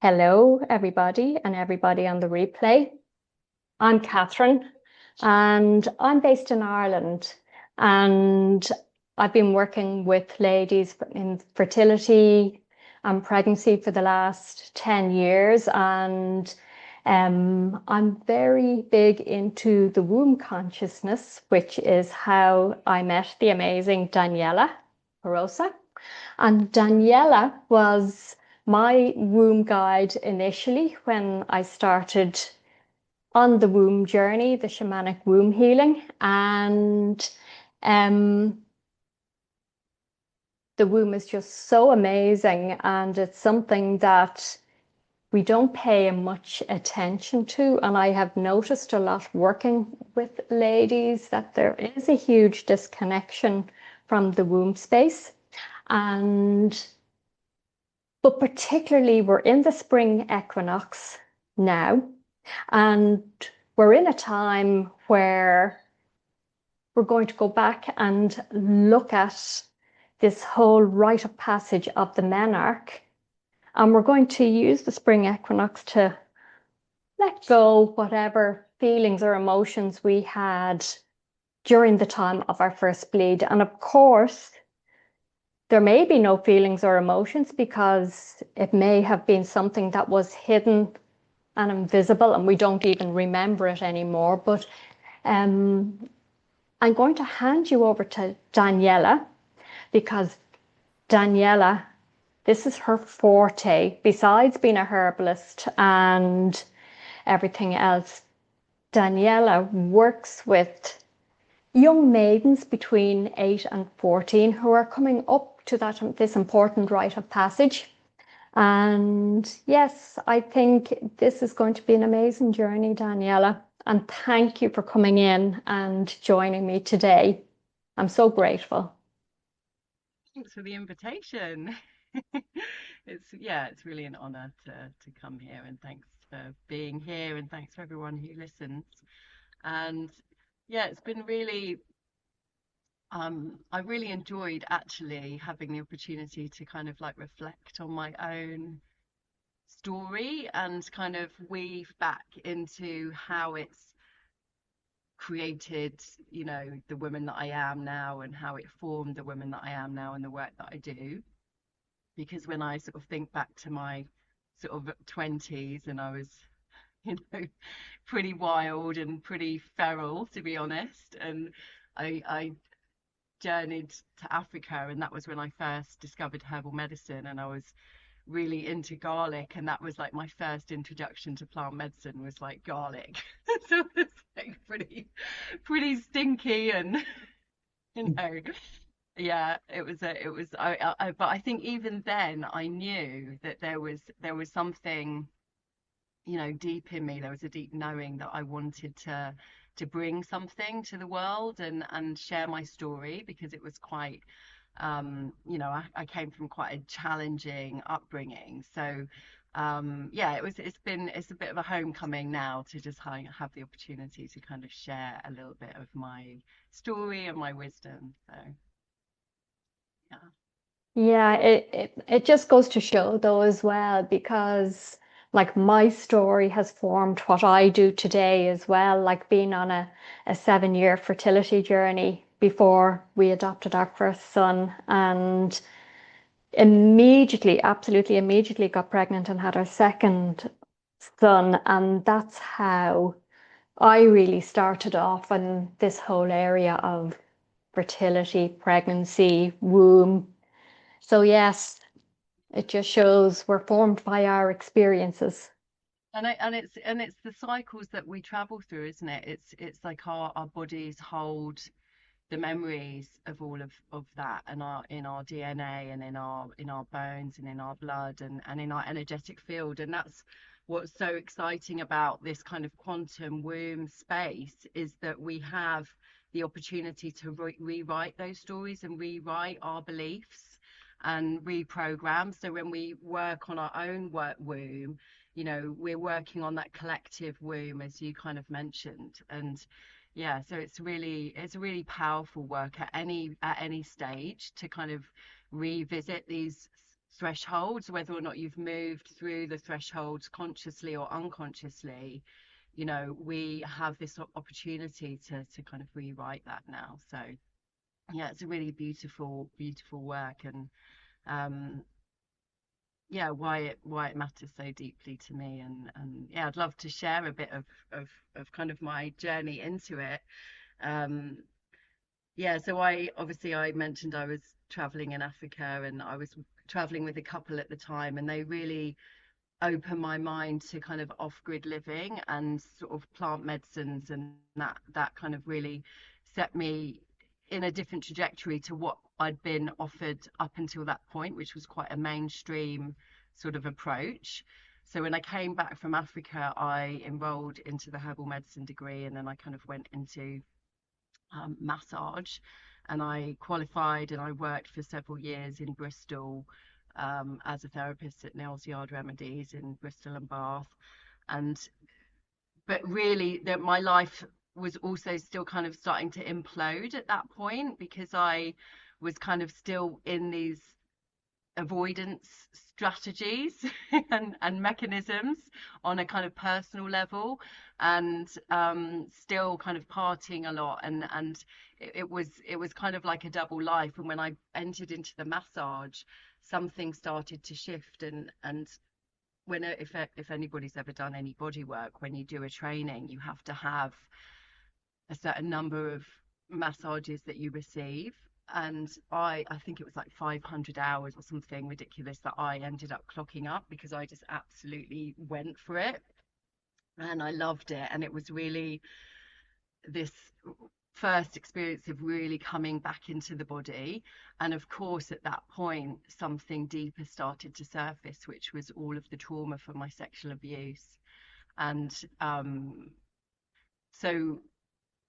Hello, everybody, and everybody on the replay. I'm Catherine, and I'm based in Ireland. And I've been working with ladies in fertility and pregnancy for the last 10 years. And I'm very big into the womb consciousness, which is how I met the amazing Daniela Rosa. And Daniela was my womb guide initially when I started on the womb journey, the shamanic womb healing. And um, the womb is just so amazing. And it's something that we don't pay much attention to. And I have noticed a lot working with ladies that there is a huge disconnection from the womb space. And But particularly, we're in the spring equinox now, and we're in a time where we're going to go back and look at this whole rite of passage of the menarche. And we're going to use the spring equinox to let go whatever feelings or emotions we had during the time of our first bleed. And of course, there may be no feelings or emotions because it may have been something that was hidden and invisible and we don't even remember it anymore. But I'm going to hand you over to Daniela because Daniela, this is her forte. Besides being a herbalist and everything else, Daniela works with young maidens between 8 and 14 who are coming up to this important rite of passage. And yes, I think this is going to be an amazing journey, Daniela. And thank you for coming in and joining me today. I'm so grateful. Thanks for the invitation. It's really an honor to come here, and thanks for being here, and thanks for everyone who listens. And yeah, it's been really I really enjoyed actually having the opportunity to kind of like reflect on my own story and kind of weave back into how it's created, the woman that I am now and how it formed the woman that I am now and the work that I do. Because when I sort of think back to my sort of 20s, and I was, you know, pretty wild and pretty feral, to be honest. And I journeyed to Africa, and that was when I first discovered herbal medicine, and I was really into garlic, and that was like my first introduction to plant medicine was like garlic. So it's like pretty stinky and you know yeah, but I think even then I knew that there was something, deep in me. There was a deep knowing that I wanted to bring something to the world and share my story, because it was quite, I came from quite a challenging upbringing. So yeah, it's a bit of a homecoming now to just have the opportunity to kind of share a little bit of my story and my wisdom. So yeah. Yeah, it just goes to show though as well, because like my story has formed what I do today as well, like being on a 7 year fertility journey before we adopted our first son and immediately, absolutely immediately got pregnant and had our second son. And that's how I really started off in this whole area of fertility, pregnancy, womb. So yes, it just shows we're formed by our experiences. And it's the cycles that we travel through, isn't it? It's like our bodies hold the memories of all of that, and in our DNA and in our bones and in our blood and in our energetic field. And that's what's so exciting about this kind of quantum womb space, is that we have the opportunity to rewrite those stories and rewrite our beliefs and reprogram. So when we work on our own womb, we're working on that collective womb, as you kind of mentioned. And yeah, so it's really powerful work at any stage to kind of revisit these thresholds, whether or not you've moved through the thresholds consciously or unconsciously, you know, we have this opportunity to kind of rewrite that now. So yeah, it's a really beautiful, beautiful work, and um, yeah, why it matters so deeply to me, and yeah, I'd love to share a bit of kind of my journey into it. Um, yeah, so I mentioned I was traveling in Africa, and I was traveling with a couple at the time, and they really opened my mind to kind of off-grid living and sort of plant medicines, and that kind of really set me in a different trajectory to what I'd been offered up until that point, which was quite a mainstream sort of approach. So when I came back from Africa, I enrolled into the herbal medicine degree, and then I kind of went into massage, and I qualified, and I worked for several years in Bristol as a therapist at Nails Yard Remedies in Bristol and Bath. And but really, that my life was also still kind of starting to implode at that point, because I was kind of still in these avoidance strategies and mechanisms on a kind of personal level, and still kind of partying a lot, and it was kind of like a double life. And when I entered into the massage, something started to shift, and when if anybody's ever done any body work, when you do a training, you have to have a certain number of massages that you receive. And I think it was like 500 hours or something ridiculous that I ended up clocking up, because I just absolutely went for it, and I loved it. And it was really this first experience of really coming back into the body. And of course, at that point, something deeper started to surface, which was all of the trauma from my sexual abuse. And so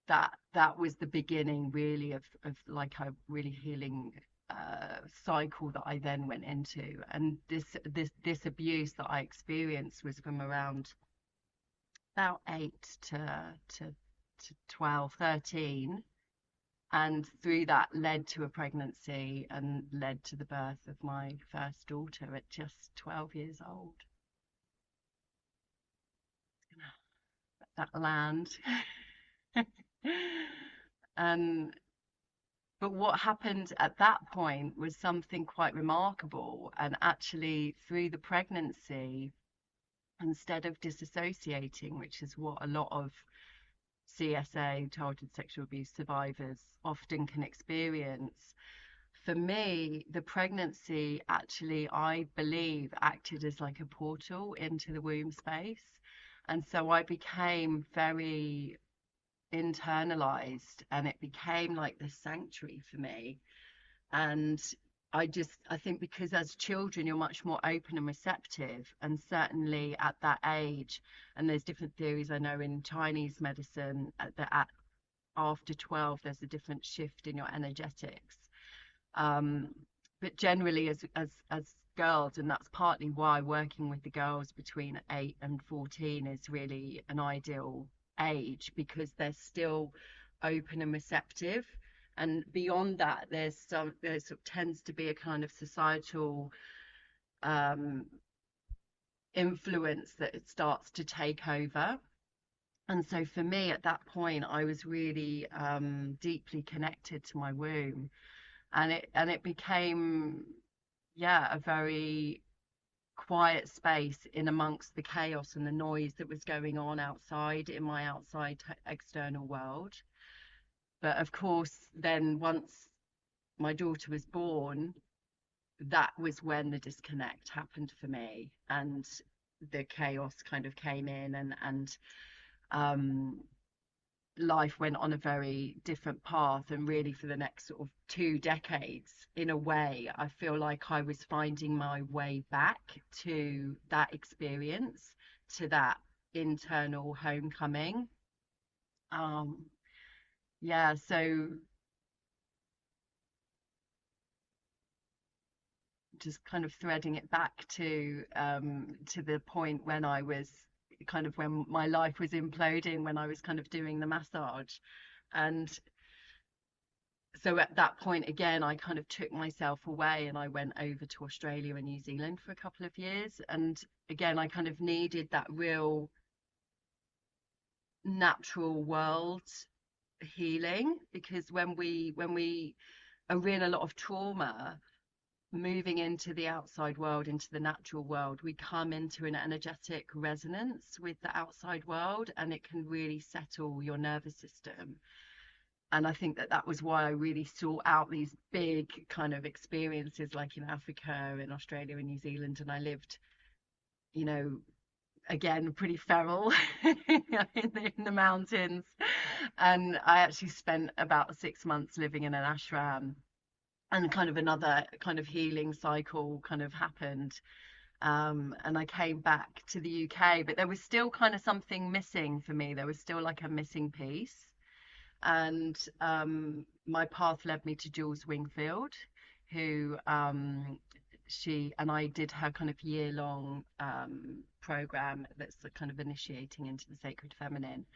that was the beginning, really, of like a really healing cycle that I then went into. And this abuse that I experienced was from around about 8 to 12, 13, and through that led to a pregnancy and led to the birth of my first daughter at just 12 years old. That land. And but what happened at that point was something quite remarkable. And actually, through the pregnancy, instead of disassociating, which is what a lot of CSA, childhood sexual abuse survivors, often can experience, for me, the pregnancy actually, I believe, acted as like a portal into the womb space. And so I became very internalized, and it became like the sanctuary for me. And I think because as children you're much more open and receptive, and certainly at that age, and there's different theories, I know in Chinese medicine that at after 12 there's a different shift in your energetics. um but generally, as girls, and that's partly why working with the girls between 8 and 14 is really an ideal age, because they're still open and receptive. And beyond that, there sort of tends to be a kind of societal um influence that it starts to take over. And so for me at that point, I was really deeply connected to my womb, and it became, yeah, a very quiet space in amongst the chaos and the noise that was going on outside, in my outside external world. But of course, then once my daughter was born, that was when the disconnect happened for me, and the chaos kind of came in, and um life went on a very different path. And really, for the next sort of 2 decades, in a way, I feel like I was finding my way back to that experience, to that internal homecoming. um yeah, so just kind of threading it back to the point when I was kind of, when my life was imploding, when I was kind of doing the massage. And so at that point again, I kind of took myself away and I went over to Australia and New Zealand for a couple of years. And again, I kind of needed that real natural world healing, because when we are in a lot of trauma, moving into the outside world, into the natural world, we come into an energetic resonance with the outside world, and it can really settle your nervous system. And I think that that was why I really sought out these big kind of experiences, like in Africa, in Australia, and New Zealand. And I lived, you know, again, pretty feral in the mountains. And I actually spent about 6 months living in an ashram, and kind of another kind of healing cycle kind of happened. And I came back to the UK, but there was still kind of something missing for me. There was still like a missing piece. And my path led me to Jules Wingfield, who she and I did her kind of year-long program that's kind of initiating into the sacred feminine.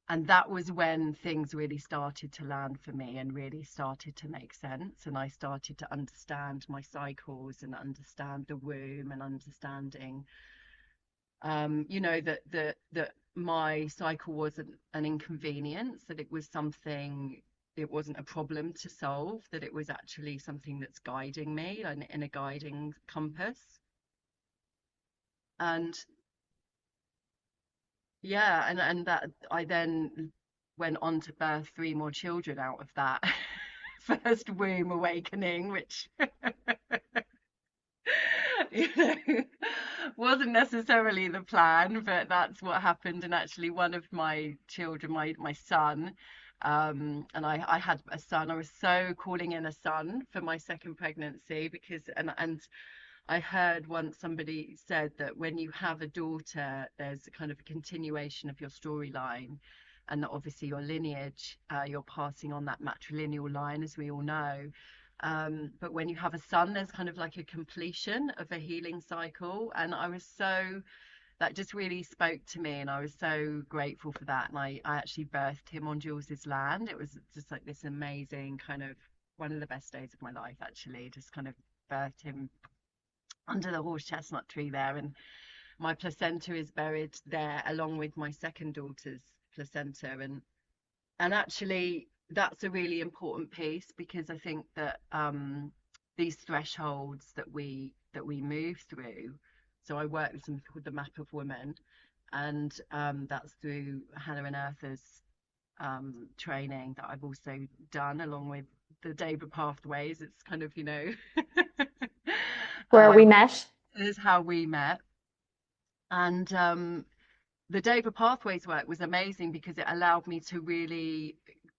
And that was when things really started to land for me and really started to make sense. And I started to understand my cycles and understand the womb, and understanding, that my cycle wasn't an inconvenience, that it was something, it wasn't a problem to solve, that it was actually something that's guiding me and in a guiding compass. And yeah, and that I then went on to birth three more children out of that first womb awakening, which you know wasn't necessarily the plan, but that's what happened. And actually one of my children, my son, and I had a son. I was so calling in a son for my second pregnancy, because and I heard once somebody said that when you have a daughter, there's a kind of a continuation of your storyline, and that obviously your lineage, you're passing on that matrilineal line, as we all know. But when you have a son, there's kind of like a completion of a healing cycle. And I was so, that just really spoke to me, and I was so grateful for that. And I actually birthed him on Jules's land. It was just like this amazing kind of one of the best days of my life, actually, just kind of birthed him under the horse chestnut tree there. And my placenta is buried there along with my second daughter's placenta. And actually that's a really important piece, because I think that these thresholds that we move through. So I work with something called the Map of Women, and that's through Hannah and Eartha's training that I've also done along with the Deva Pathways. It's kind of, Where we um, met. is how we met. And the Deva Pathways work was amazing because it allowed me to really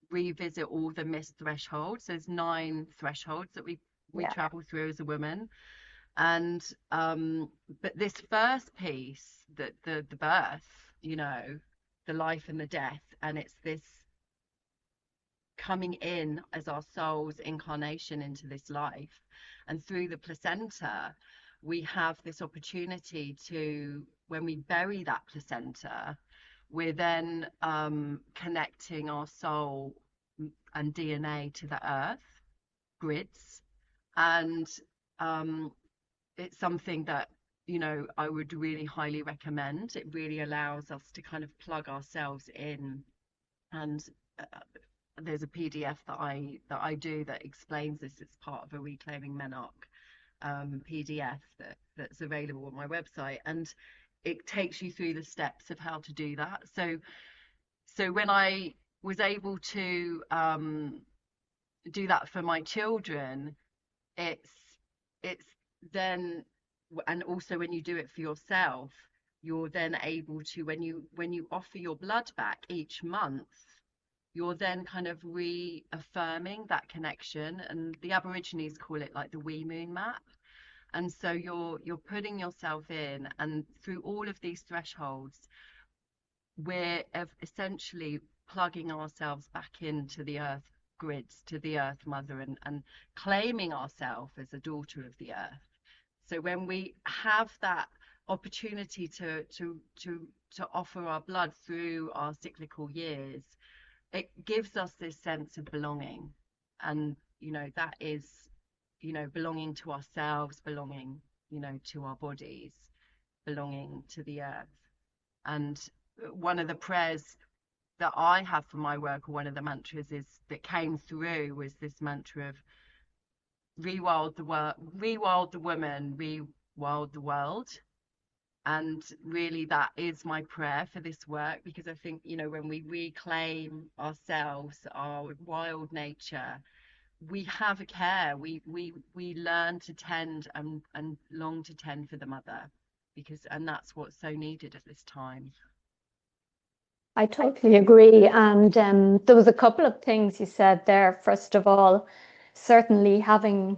revisit all the missed thresholds. There's 9 thresholds that we Yeah. travel through as a woman. And but this first piece, that the birth, the life and the death, and it's this coming in as our soul's incarnation into this life. And through the placenta, we have this opportunity to, when we bury that placenta, we're then connecting our soul and DNA to the earth grids. And it's something that, I would really highly recommend. It really allows us to kind of plug ourselves in. And there's a PDF that I do that explains this. It's part of a Reclaiming Menarche PDF that's available on my website, and it takes you through the steps of how to do that. So when I was able to do that for my children, it's it's then, and also when you do it for yourself, you're then able to, when you offer your blood back each month, you're then kind of reaffirming that connection. And the Aborigines call it like the wee moon map. And so you're putting yourself in, and through all of these thresholds, we're essentially plugging ourselves back into the earth grids, to the earth mother, and claiming ourselves as a daughter of the earth. So when we have that opportunity to offer our blood through our cyclical years, it gives us this sense of belonging. and that is belonging to ourselves, belonging to our bodies, belonging to the earth. And one of the prayers that I have for my work, or one of the mantras is that came through, was this mantra of rewild the world, rewild the woman, rewild the world. And really, that is my prayer for this work, because I think, when we reclaim ourselves, our wild nature, we have a care. We learn to tend and long to tend for the mother, and that's what's so needed at this time. I totally agree. And there was a couple of things you said there. First of all, certainly having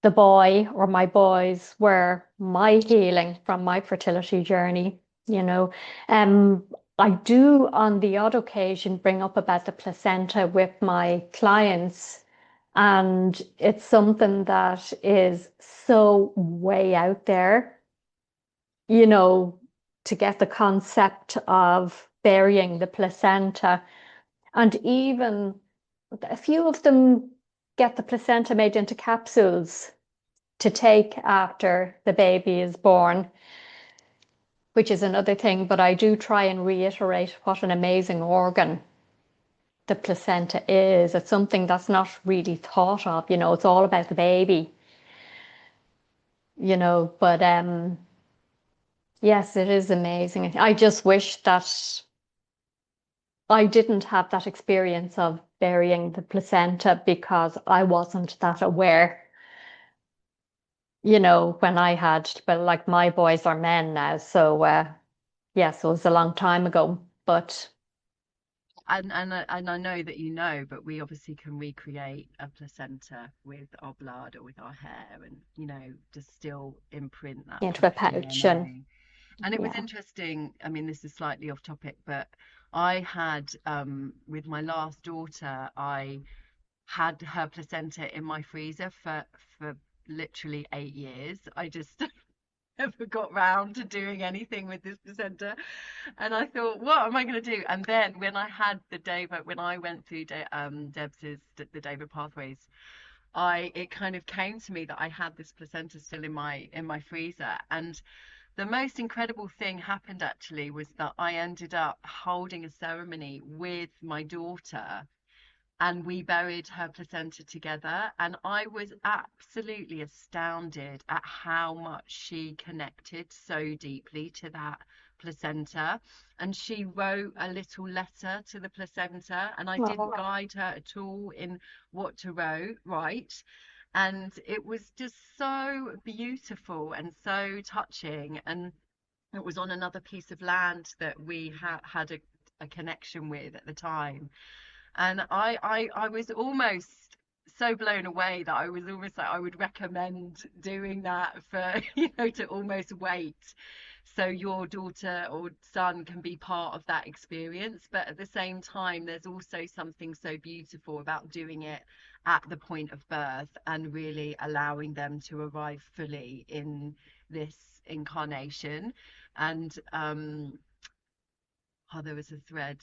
the boy or my boys were my healing from my fertility journey, you know. Um, I do on the odd occasion bring up about the placenta with my clients, and it's something that is so way out there, you know, to get the concept of burying the placenta. And even a few of them get the placenta made into capsules to take after the baby is born, which is another thing. But I do try and reiterate what an amazing organ the placenta is. It's something that's not really thought of, it's all about the baby, but yes, it is amazing. I just wish that I didn't have that experience of burying the placenta because I wasn't that aware, when I had, but like my boys are men now. So, yes, it was a long time ago, but And I know that but we obviously can recreate a placenta with our blood or with our hair, and just still imprint that into a kind of pouch and DNA. And it was yeah. interesting. I mean, this is slightly off topic, but I had with my last daughter, I had her placenta in my freezer for literally 8 years. I just never got round to doing anything with this placenta. And I thought, what am I going to do? And then when I went through the David pathways, it kind of came to me that I had this placenta still in my freezer. And the most incredible thing happened actually was that I ended up holding a ceremony with my daughter, and we buried her placenta together. And I was absolutely astounded at how much she connected so deeply to that placenta. And she wrote a little letter to the placenta, and I didn't Oh, guide her at all in what to write. And it was just so beautiful and so touching. And it was on another piece of land that we had a connection with at the time. And I was almost so blown away that I was almost like I would recommend doing that for, to almost wait so your daughter or son can be part of that experience. But at the same time, there's also something so beautiful about doing it at the point of birth and really allowing them to arrive fully in this incarnation. And there was a thread.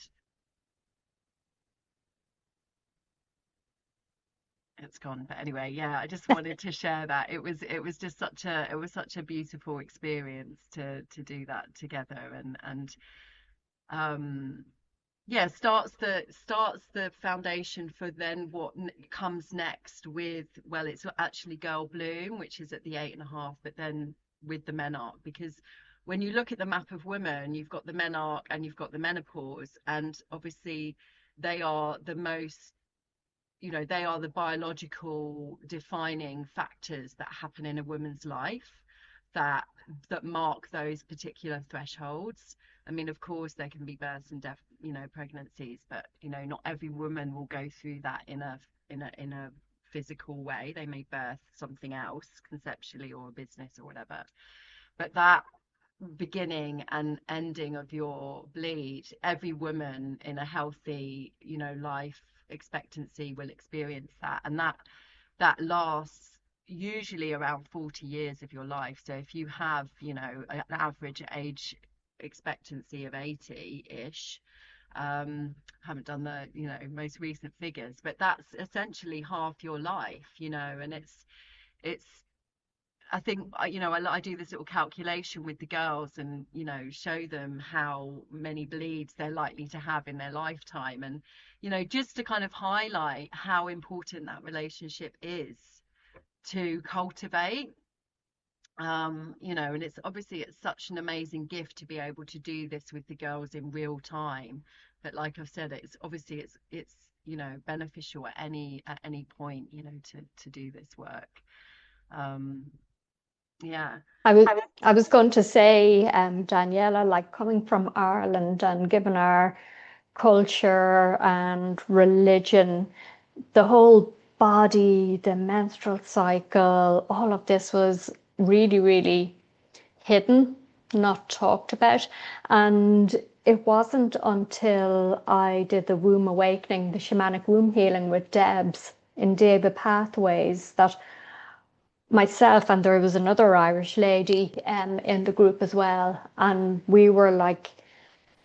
It's gone, but anyway, yeah, I just wanted to share that. It was just such a beautiful experience to do that together. And um yeah, starts the foundation for then what comes next with, well, it's actually Girl Bloom, which is at the 8.5, but then with the menarche. Because when you look at the map of women, you've got the menarche and you've got the menopause, and obviously they are the most, they are the biological defining factors that happen in a woman's life, that mark those particular thresholds. I mean, of course, there can be births and pregnancies, but not every woman will go through that in a physical way. They may birth something else conceptually, or a business or whatever. But that beginning and ending of your bleed, every woman in a healthy, life expectancy will experience that. And that lasts usually around 40 years of your life. So if you have, an average age expectancy of 80-ish, Haven't done the, most recent figures, but that's essentially half your life, and it's I think I do this little calculation with the girls, and show them how many bleeds they're likely to have in their lifetime, and just to kind of highlight how important that relationship is to cultivate. And it's such an amazing gift to be able to do this with the girls in real time. But like I've said, it's beneficial at any point, to do this work. Um, yeah. I was I was going to say, Daniela, like coming from Ireland and given our culture and religion, the whole body, the menstrual cycle, all of this was really, really hidden, not talked about. And it wasn't until I did the womb awakening, the shamanic womb healing with Debs in David Pathways, that myself and there was another Irish lady in the group as well. And we were like,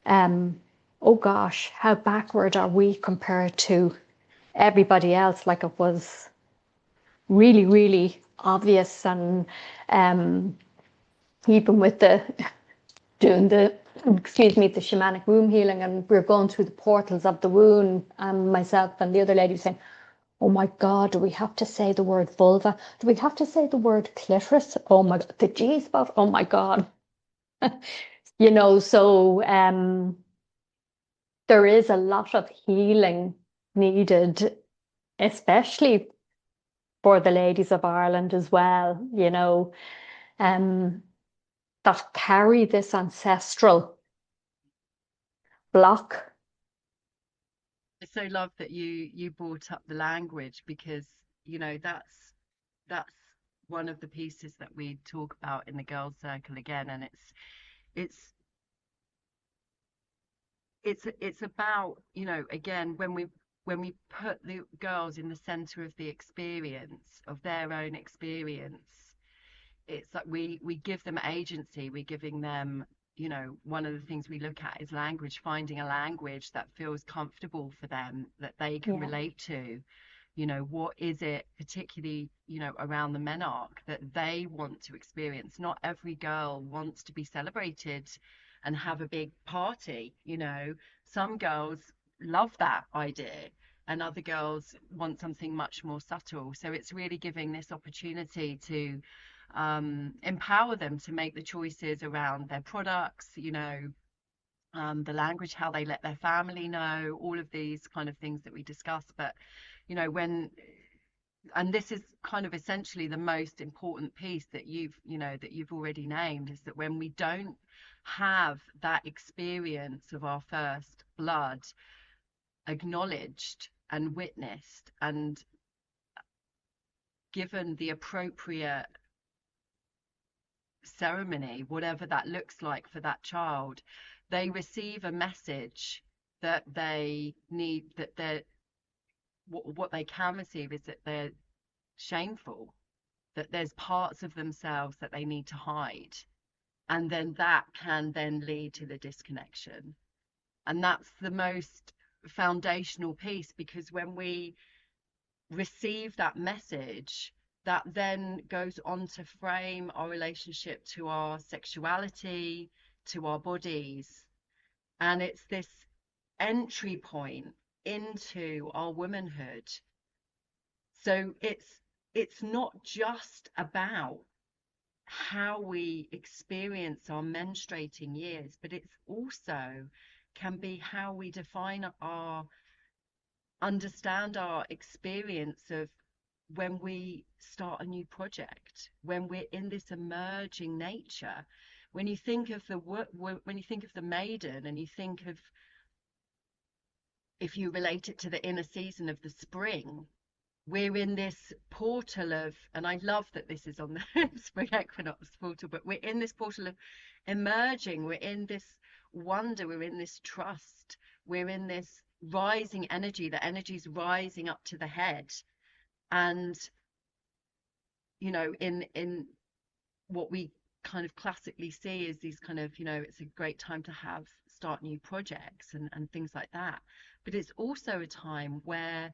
oh gosh, how backward are we compared to everybody else? Like it was really, really obvious. And even with the doing the excuse me, the shamanic womb healing, and we're going through the portals of the womb, and myself and the other lady saying, oh my God, do we have to say the word vulva? Do we have to say the word clitoris? Oh my God, the G spot. Oh my God. So there is a lot of healing needed, especially for the ladies of Ireland as well, that carry this ancestral block. I so love that you brought up the language, because that's one of the pieces that we talk about in the girls circle again, and it's it's about, again, when we put the girls in the center of the experience, of their own experience, it's like we give them agency. We're giving them, one of the things we look at is language, finding a language that feels comfortable for them, that they can Yeah. relate to. What is it particularly, around the menarche that they want to experience? Not every girl wants to be celebrated and have a big party. Some girls love that idea, and other girls want something much more subtle. So it's really giving this opportunity to empower them to make the choices around their products, the language, how they let their family know, all of these kind of things that we discuss. But, when, and this is kind of essentially the most important piece that you've already named, is that when we don't have that experience of our first blood acknowledged and witnessed and given the appropriate ceremony, whatever that looks like for that child, they receive a message that they need, that they're what they can receive is that they're shameful, that there's parts of themselves that they need to hide. And then that can then lead to the disconnection. And that's the most foundational piece, because when we receive that message, that then goes on to frame our relationship to our sexuality, to our bodies. And it's this entry point into our womanhood. So it's not just about how we experience our menstruating years, but it's also can be how we understand our experience of when we start a new project, when we're in this emerging nature. When you think of when you think of the maiden, and you think of, if you relate it to the inner season of the spring, we're in this portal of, and I love that this is on the spring equinox portal, but we're in this portal of emerging. We're in this wonder, we're in this trust, we're in this rising energy. The energy's rising up to the head. And in what we kind of classically see is these kind of, it's a great time to start new projects and things like that. But it's also a time where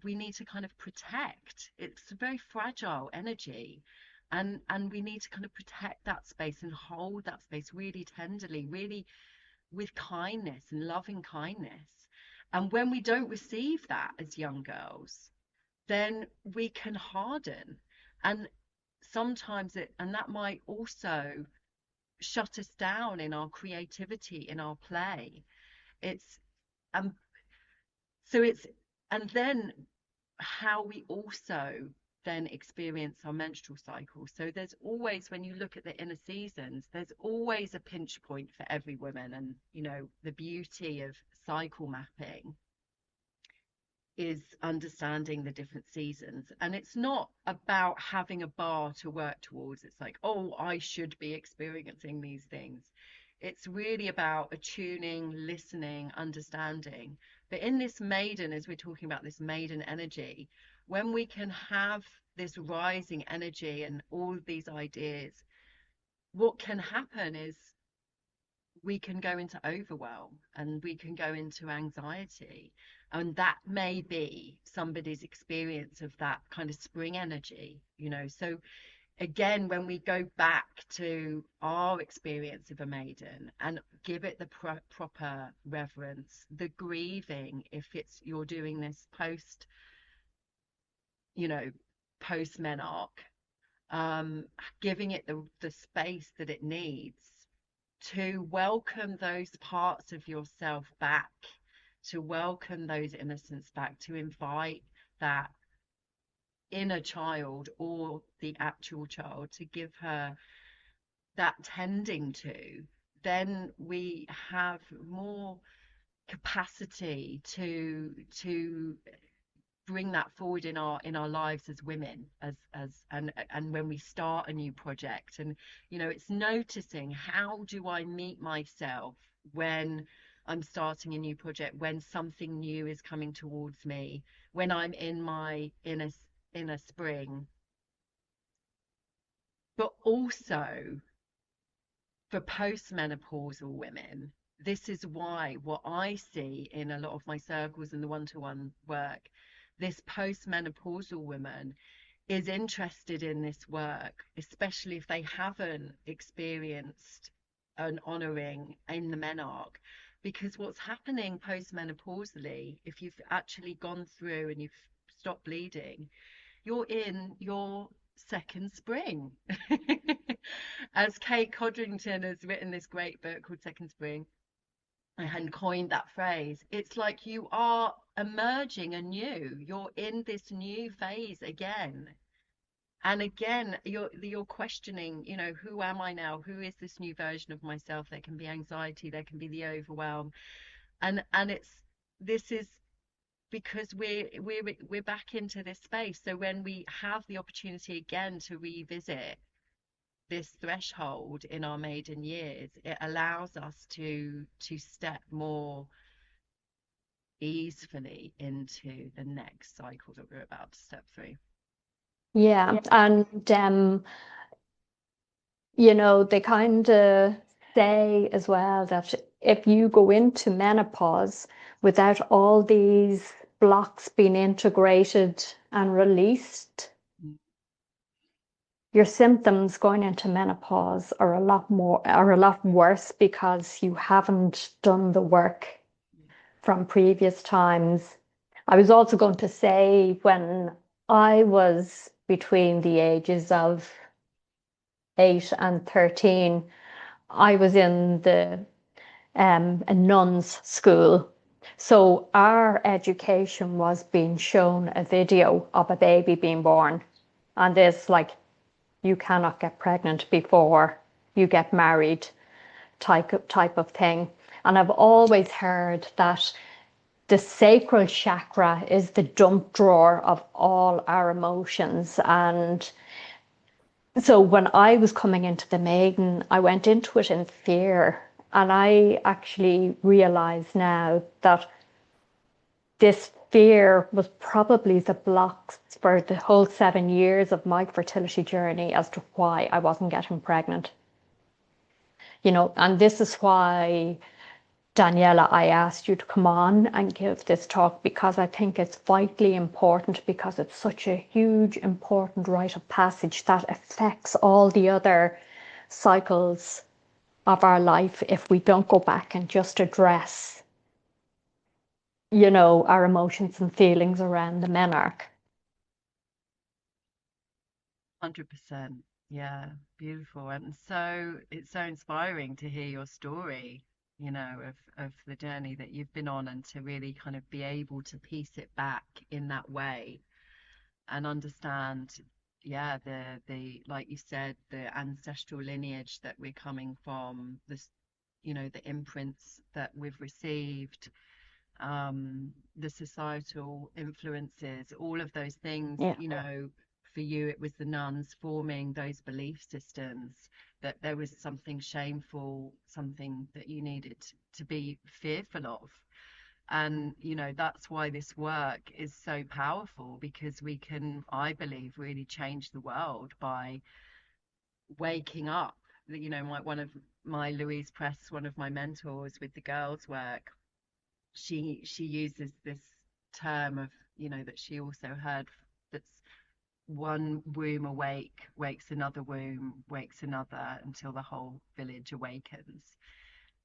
we need to kind of protect. It's a very fragile energy. And we need to kind of protect that space and hold that space really tenderly, really with kindness and loving kindness. And when we don't receive that as young girls, then we can harden. And sometimes and that might also shut us down in our creativity, in our play. It's, um, so it's, and then how we also then experience our menstrual cycle. So there's always, when you look at the inner seasons, there's always a pinch point for every woman. And, you know, the beauty of cycle mapping is understanding the different seasons. And it's not about having a bar to work towards. It's like, oh, I should be experiencing these things. It's really about attuning, listening, understanding. But in this maiden, as we're talking about this maiden energy, when we can have this rising energy and all of these ideas, what can happen is we can go into overwhelm and we can go into anxiety. And that may be somebody's experience of that kind of spring energy, you know. So again, when we go back to our experience of a maiden and give it the proper reverence, the grieving, if it's you're doing this post, you know, post menarche, giving it the space that it needs to welcome those parts of yourself back, to welcome those innocence back, to invite that inner child or the actual child, to give her that tending to, then we have more capacity to bring that forward in our lives as women, and when we start a new project. And you know, it's noticing, how do I meet myself when I'm starting a new project, when something new is coming towards me, when I'm in my inner spring. But also for postmenopausal women, this is why what I see in a lot of my circles and the one-to-one work, this postmenopausal woman is interested in this work, especially if they haven't experienced an honoring in the menarche. Because what's happening postmenopausally, if you've actually gone through and you've stopped bleeding, you're in your second spring. As Kate Codrington has written this great book called Second Spring, I hadn't coined that phrase. It's like you are emerging anew. You're in this new phase again. And again, you're questioning, you know, who am I now? Who is this new version of myself? There can be anxiety, there can be the overwhelm. And this is because we're back into this space. So when we have the opportunity again to revisit this threshold in our maiden years, it allows us to step more easily into the next cycle that we're about to step through. Yeah, and you know, they kind of say as well that if you go into menopause without all these blocks being integrated and released, your symptoms going into menopause are a lot worse because you haven't done the work from previous times. I was also going to say, when I was between the ages of 8 and 13, I was in a nun's school. So our education was being shown a video of a baby being born. And it's like, you cannot get pregnant before you get married type of thing. And I've always heard that the sacral chakra is the dump drawer of all our emotions. And so when I was coming into the maiden, I went into it in fear. And I actually realize now that this fear was probably the blocks for the whole 7 years of my fertility journey as to why I wasn't getting pregnant. You know, and this is why Daniela, I asked you to come on and give this talk because I think it's vitally important because it's such a huge, important rite of passage that affects all the other cycles of our life if we don't go back and just address, our emotions and feelings around the menarche. 100%. Yeah, beautiful. And so it's so inspiring to hear your story, of the journey that you've been on and to really kind of be able to piece it back in that way and understand, yeah, the like you said, the ancestral lineage that we're coming from, this, the imprints that we've received, the societal influences, all of those things, Yeah. for you, it was the nuns forming those belief systems that there was something shameful, something that you needed to be fearful of. And, that's why this work is so powerful because we can, I believe, really change the world by waking up. One of my Louise Press, one of my mentors with the girls' work, she uses this term of that she also heard, that's one womb awake wakes another womb wakes another until the whole village awakens.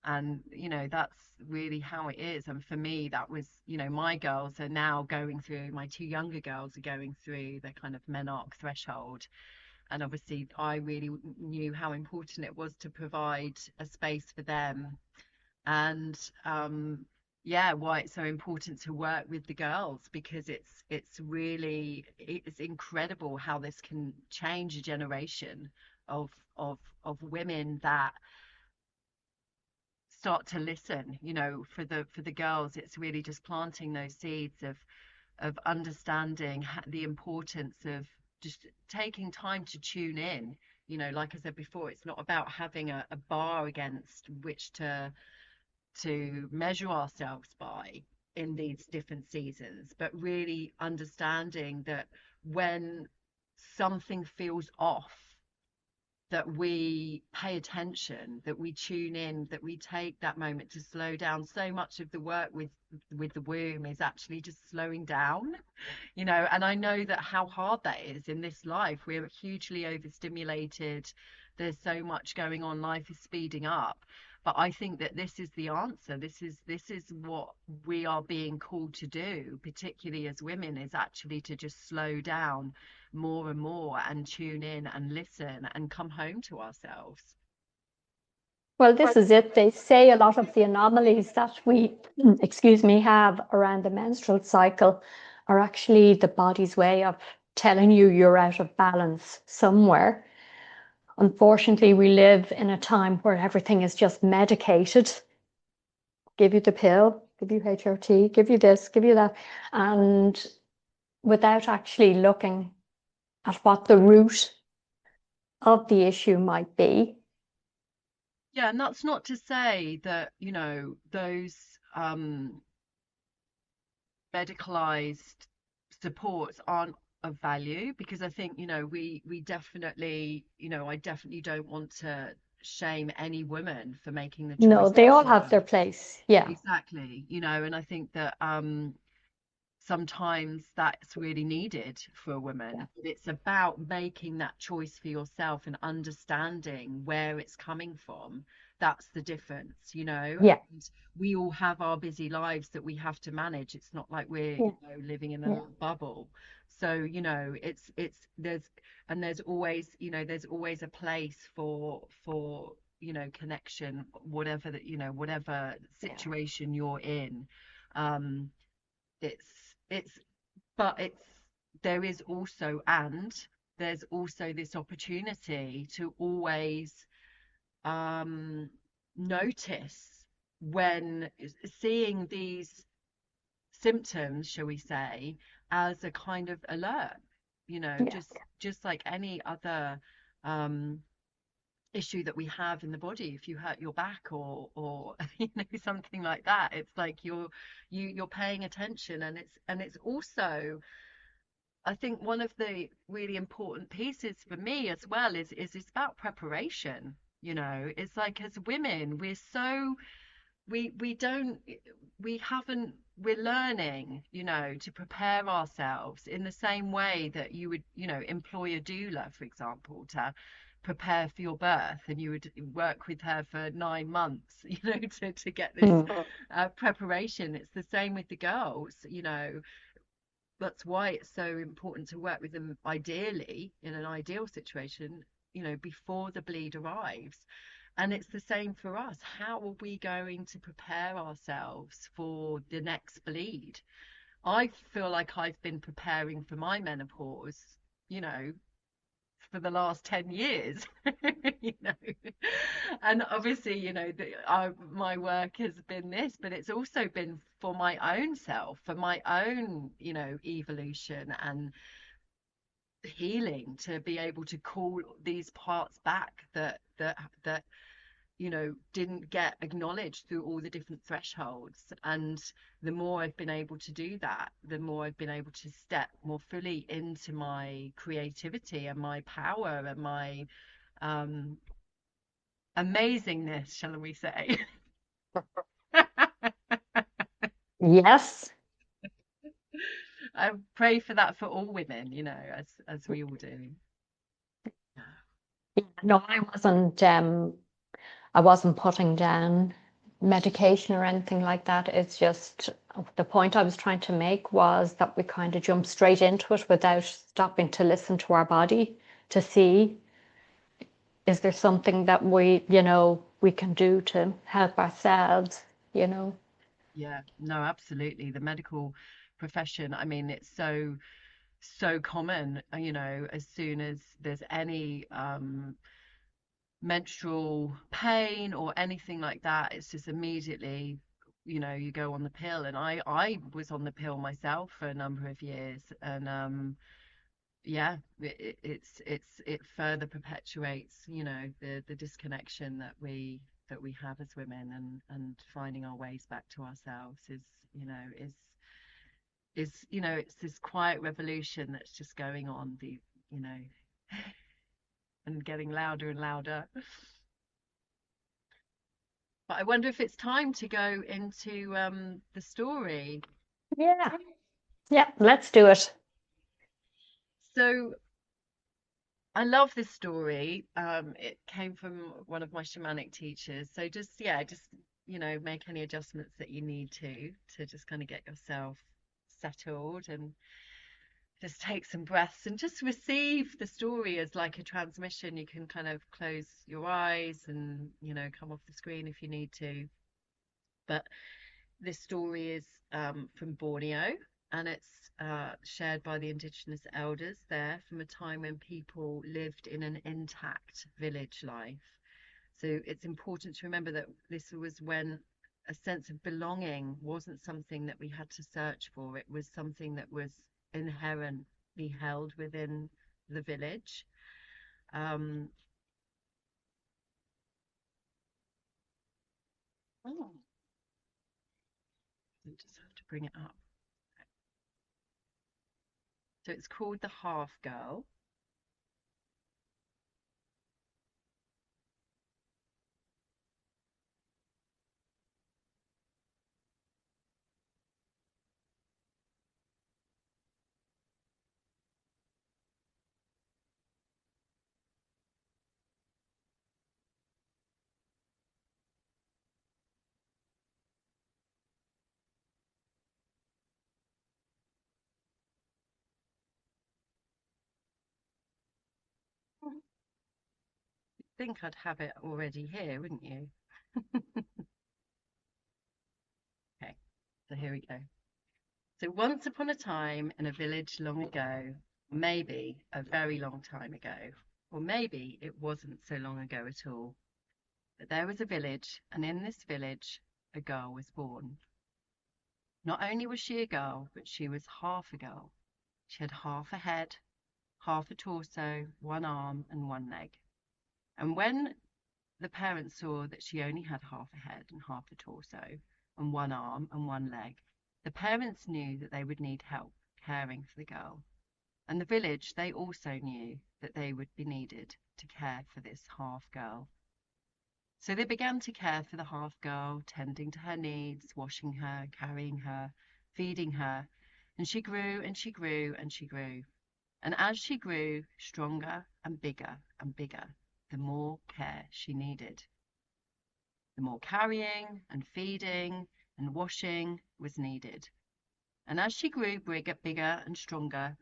And that's really how it is. And for me, that was, my girls are now going through, my two younger girls are going through the kind of menarche threshold. And obviously I really knew how important it was to provide a space for them. And yeah, why it's so important to work with the girls, because it's incredible how this can change a generation of of women that start to listen. For the girls, it's really just planting those seeds of understanding the importance of just taking time to tune in. Like I said before, it's not about having a bar against which to measure ourselves by in these different seasons, but really understanding that when something feels off, that we pay attention, that we tune in, that we take that moment to slow down. So much of the work with the womb is actually just slowing down, and I know that how hard that is in this life. We're hugely overstimulated. There's so much going on. Life is speeding up. But I think that this is the answer. This is what we are being called to do, particularly as women, is actually to just slow down more and more and tune in and listen and come home to ourselves. Well, this is it. They say a lot of the anomalies that we, excuse me, have around the menstrual cycle are actually the body's way of telling you you're out of balance somewhere. Unfortunately, we live in a time where everything is just medicated. Give you the pill, give you HRT, give you this, give you that, and without actually looking at what the root of the issue might be. Yeah, and that's not to say that, those medicalized supports aren't of value, because I think, we definitely, I definitely don't want to shame any woman for making the No, choice they that all she have their does. place. Yeah. Exactly, and I think that sometimes that's really needed for a Yeah. woman. But it's about making that choice for yourself and understanding where it's coming from. That's the difference, Yeah. and we all have our busy lives that we have to manage. It's not like we're, Yeah. living in a Yeah. little bubble. So, there's always a place for connection, whatever that, whatever Yeah. situation you're in. Um, it's but there is also, and there's also this opportunity to always um notice when seeing these symptoms, shall we say, as a kind of alert, Yeah. just like any other um issue that we have in the body. If you hurt your back or something like that, it's like you're paying attention. And it's also, I think, one of the really important pieces for me as well is it's about preparation. It's like, as women, we're so we don't we haven't we're learning, to prepare ourselves in the same way that you would, employ a doula, for example, to prepare for your birth, and you would work with her for 9 months, to get this Mm. preparation. It's the same with the girls. That's why it's so important to work with them ideally in an ideal situation, before the bleed arrives. And it's the same for us. How are we going to prepare ourselves for the next bleed? I feel like I've been preparing for my menopause, you know, for the last 10 years, you know. And obviously, my work has been this, but it's also been for my own self, for my own, evolution and healing, to be able to call these parts back that didn't get acknowledged through all the different thresholds. And the more I've been able to do that, the more I've been able to step more fully into my creativity and my power and my um, amazingness, shall we say. Yes. I pray for that for all women, as we all do. Yeah, no, I wasn't putting down medication or anything like that. It's just the point I was trying to make was that we kind of jump straight into it without stopping to listen to our body to see, is there something that we can do to help ourselves, you know? Yeah, no, absolutely. The medical profession, I mean, it's so common, as soon as there's any menstrual pain or anything like that, it's just immediately, you go on the pill. And I was on the pill myself for a number of years, and yeah, it further perpetuates, the disconnection that we have as women, and finding our ways back to ourselves is, you know, it's this quiet revolution that's just going on, you know, and getting louder and louder. But I wonder if it's time to go into the story. Yeah. Yeah, let's do it. So I love this story. It came from one of my shamanic teachers. So just, yeah, just, make any adjustments that you need to just kind of get yourself settled, and just take some breaths and just receive the story as like a transmission. You can kind of close your eyes and, come off the screen if you need to. But this story is from Borneo, and it's shared by the indigenous elders there from a time when people lived in an intact village life. So it's important to remember that this was when a sense of belonging wasn't something that we had to search for. It was something that was inherently held within the village. Um, oh, I just have to bring it up. So it's called The Half Girl. I think I'd have it already here, wouldn't you? Okay, so here we go. So once upon a time in a village long ago, maybe a very long time ago, or maybe it wasn't so long ago at all, but there was a village, and in this village, a girl was born. Not only was she a girl, but she was half a girl. She had half a head, half a torso, one arm, and one leg. And when the parents saw that she only had half a head and half a torso, and one arm and one leg, the parents knew that they would need help caring for the girl. And the village, they also knew that they would be needed to care for this half girl. So they began to care for the half girl, tending to her needs, washing her, carrying her, feeding her, and she grew and she grew and she grew. And as she grew stronger and bigger, the more care she needed. The more carrying and feeding and washing was needed. And as she grew bigger and stronger,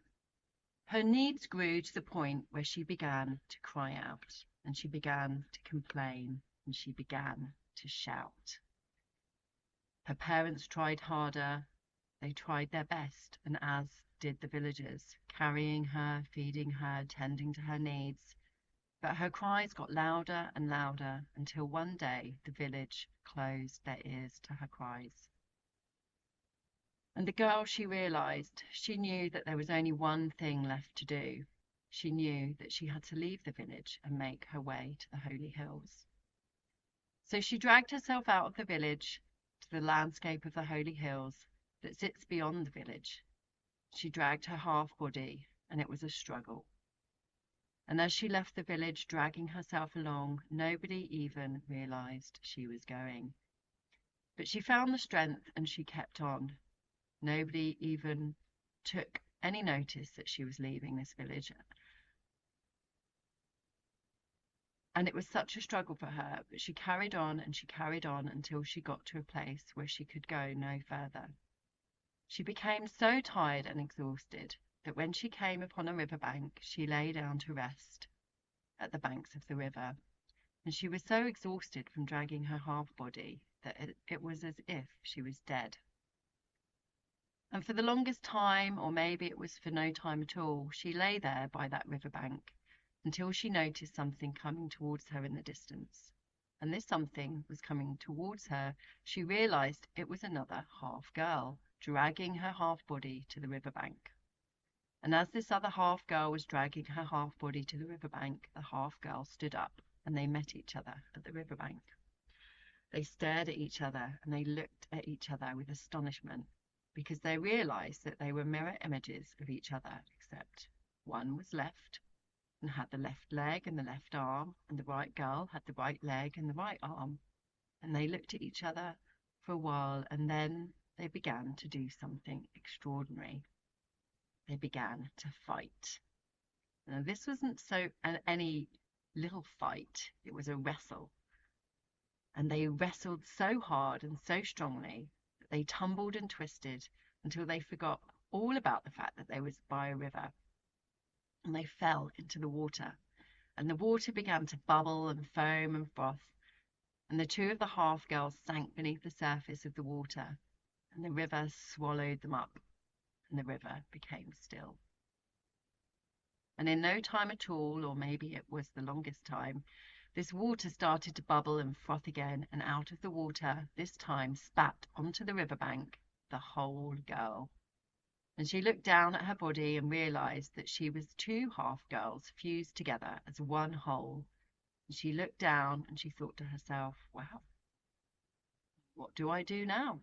her needs grew to the point where she began to cry out, and she began to complain, and she began to shout. Her parents tried harder, they tried their best, and as did the villagers, carrying her, feeding her, tending to her needs. But her cries got louder and louder until one day the village closed their ears to her cries. And the girl, she realized, she knew that there was only one thing left to do. She knew that she had to leave the village and make her way to the holy hills. So she dragged herself out of the village to the landscape of the holy hills that sits beyond the village. She dragged her half body, and it was a struggle. And as she left the village, dragging herself along, nobody even realized she was going. But she found the strength and she kept on. Nobody even took any notice that she was leaving this village. And it was such a struggle for her, but she carried on and she carried on until she got to a place where she could go no further. She became so tired and exhausted that when she came upon a river bank, she lay down to rest at the banks of the river. And she was so exhausted from dragging her half body that it was as if she was dead. And for the longest time, or maybe it was for no time at all, she lay there by that river bank until she noticed something coming towards her in the distance. And this something was coming towards her. She realized it was another half girl, dragging her half body to the river bank. And as this other half girl was dragging her half body to the river bank, the half girl stood up and they met each other at the river bank. They stared at each other and they looked at each other with astonishment because they realized that they were mirror images of each other, except one was left and had the left leg and the left arm, and the right girl had the right leg and the right arm. And they looked at each other for a while, and then they began to do something extraordinary. They began to fight. Now, this wasn't any little fight, it was a wrestle. And they wrestled so hard and so strongly that they tumbled and twisted until they forgot all about the fact that they was by a river. And they fell into the water. And the water began to bubble and foam and froth. And the two of the half girls sank beneath the surface of the water. And the river swallowed them up. And the river became still. And in no time at all, or maybe it was the longest time, this water started to bubble and froth again, and out of the water, this time spat onto the riverbank, the whole girl. And she looked down at her body and realized that she was two half girls fused together as one whole. And she looked down and she thought to herself, wow, what do I do now?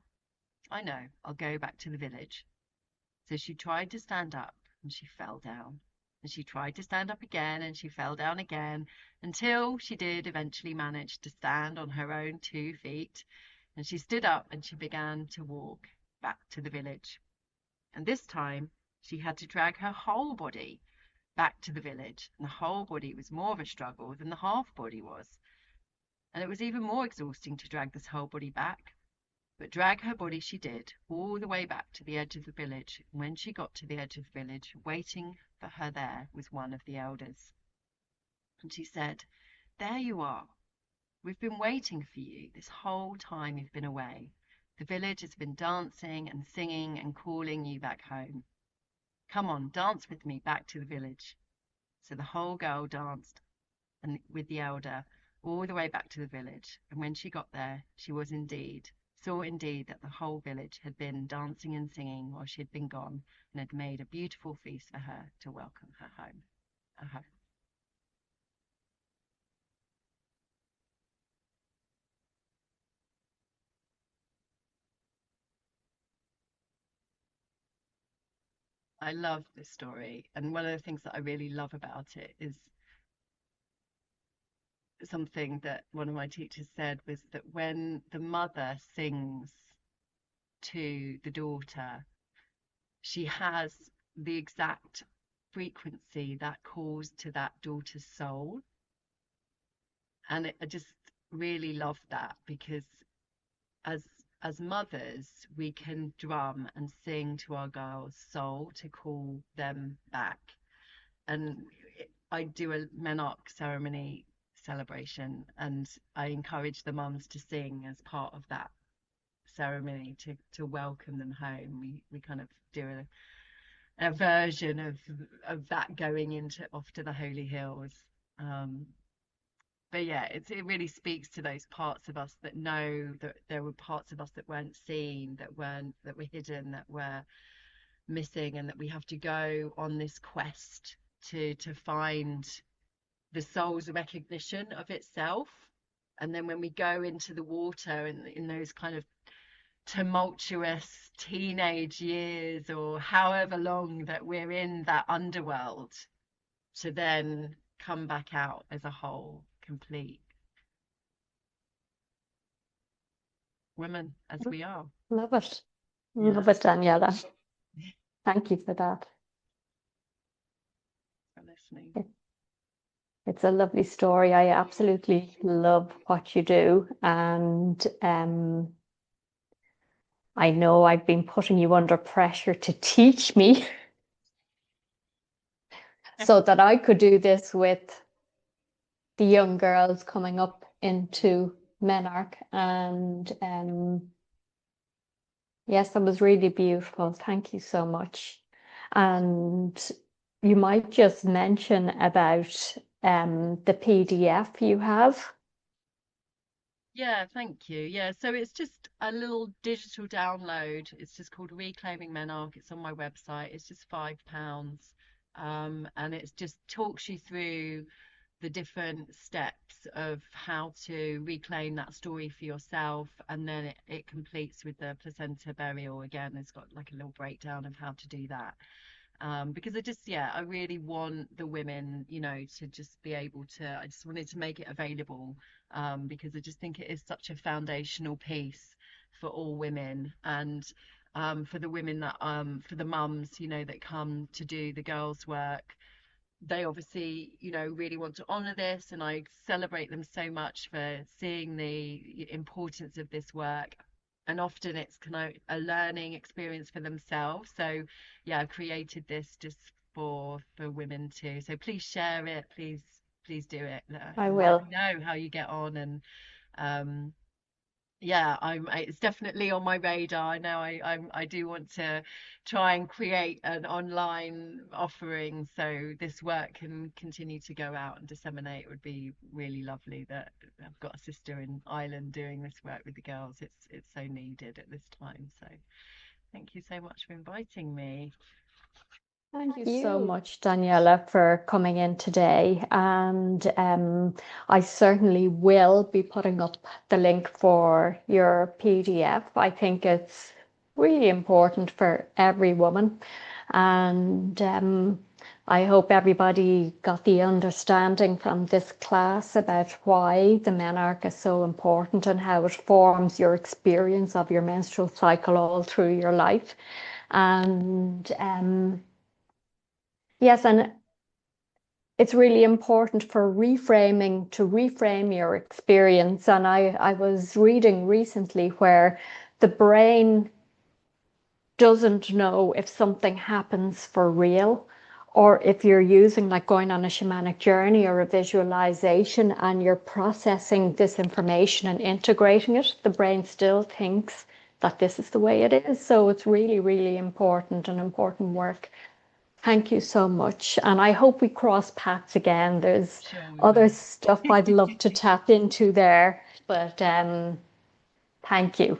I know, I'll go back to the village. So she tried to stand up and she fell down. And she tried to stand up again and she fell down again until she did eventually manage to stand on her own 2 feet. And she stood up and she began to walk back to the village. And this time she had to drag her whole body back to the village. And the whole body was more of a struggle than the half body was. And it was even more exhausting to drag this whole body back. But drag her body she did, all the way back to the edge of the village. And when she got to the edge of the village, waiting for her there was one of the elders. And she said, "There you are. We've been waiting for you this whole time you've been away. The village has been dancing and singing and calling you back home. Come on, dance with me back to the village." So the whole girl danced and with the elder all the way back to the village. And when she got there, she saw indeed that the whole village had been dancing and singing while she had been gone, and had made a beautiful feast for her to welcome her home. I love this story, and one of the things that I really love about it is something that one of my teachers said was that when the mother sings to the daughter, she has the exact frequency that calls to that daughter's soul. And I just really love that, because as as mothers, we can drum and sing to our girls' soul to call them back. And I do a menarche ceremony celebration, and I encourage the mums to sing as part of that ceremony to welcome them home. We kind of do a version of that going into off to the holy hills. Um, but yeah, it really speaks to those parts of us that know that there were parts of us that weren't seen, that were hidden, that were missing, and that we have to go on this quest to find the soul's recognition of itself. And then when we go into the water in those kind of tumultuous teenage years, or however long that we're in that underworld, to then come back out as a whole, complete women as we are. Love it. Yeah. Love it, Daniela. Thank you for that. For listening. It's a lovely story. I absolutely love what you do. And I know I've been putting you under pressure to teach me so that I could do this with the young girls coming up into menarche. And yes, that was really beautiful. Thank you so much. And you might just mention about the PDF you have. Yeah, thank you. Yeah, so it's just a little digital download. It's just called Reclaiming Menarche. It's on my website. It's just £5. And it just talks you through the different steps of how to reclaim that story for yourself. And then it completes with the placenta burial again. It's got like a little breakdown of how to do that. Because I really want the women, to just be able to, I just wanted to make it available, because I just think it is such a foundational piece for all women. And for the women for the mums, that come to do the girls' work, they obviously, really want to honor this, and I celebrate them so much for seeing the importance of this work. And often it's kind of a learning experience for themselves. So yeah, I've created this just for women too. So please share it, please do it, I and let will. me know how you get on. And um yeah, it's definitely on my radar. I know I do want to try and create an online offering so this work can continue to go out and disseminate. It would be really lovely that I've got a sister in Ireland doing this work with the girls. It's so needed at this time. So thank you so much for inviting me. Thank you so much, Daniela, for coming in today. And I certainly will be putting up the link for your PDF. I think it's really important for every woman. And I hope everybody got the understanding from this class about why the menarche is so important and how it forms your experience of your menstrual cycle all through your life. And yes, and it's really important for reframing, to reframe your experience. And I was reading recently where the brain doesn't know if something happens for real, or if you're using, like, going on a shamanic journey or a visualization and you're processing this information and integrating it, the brain still thinks that this is the way it is. So it's really, really important and important work. Thank you so much. And I hope we cross paths again. There's Sure we other will. stuff I'd love to tap into there, but thank you.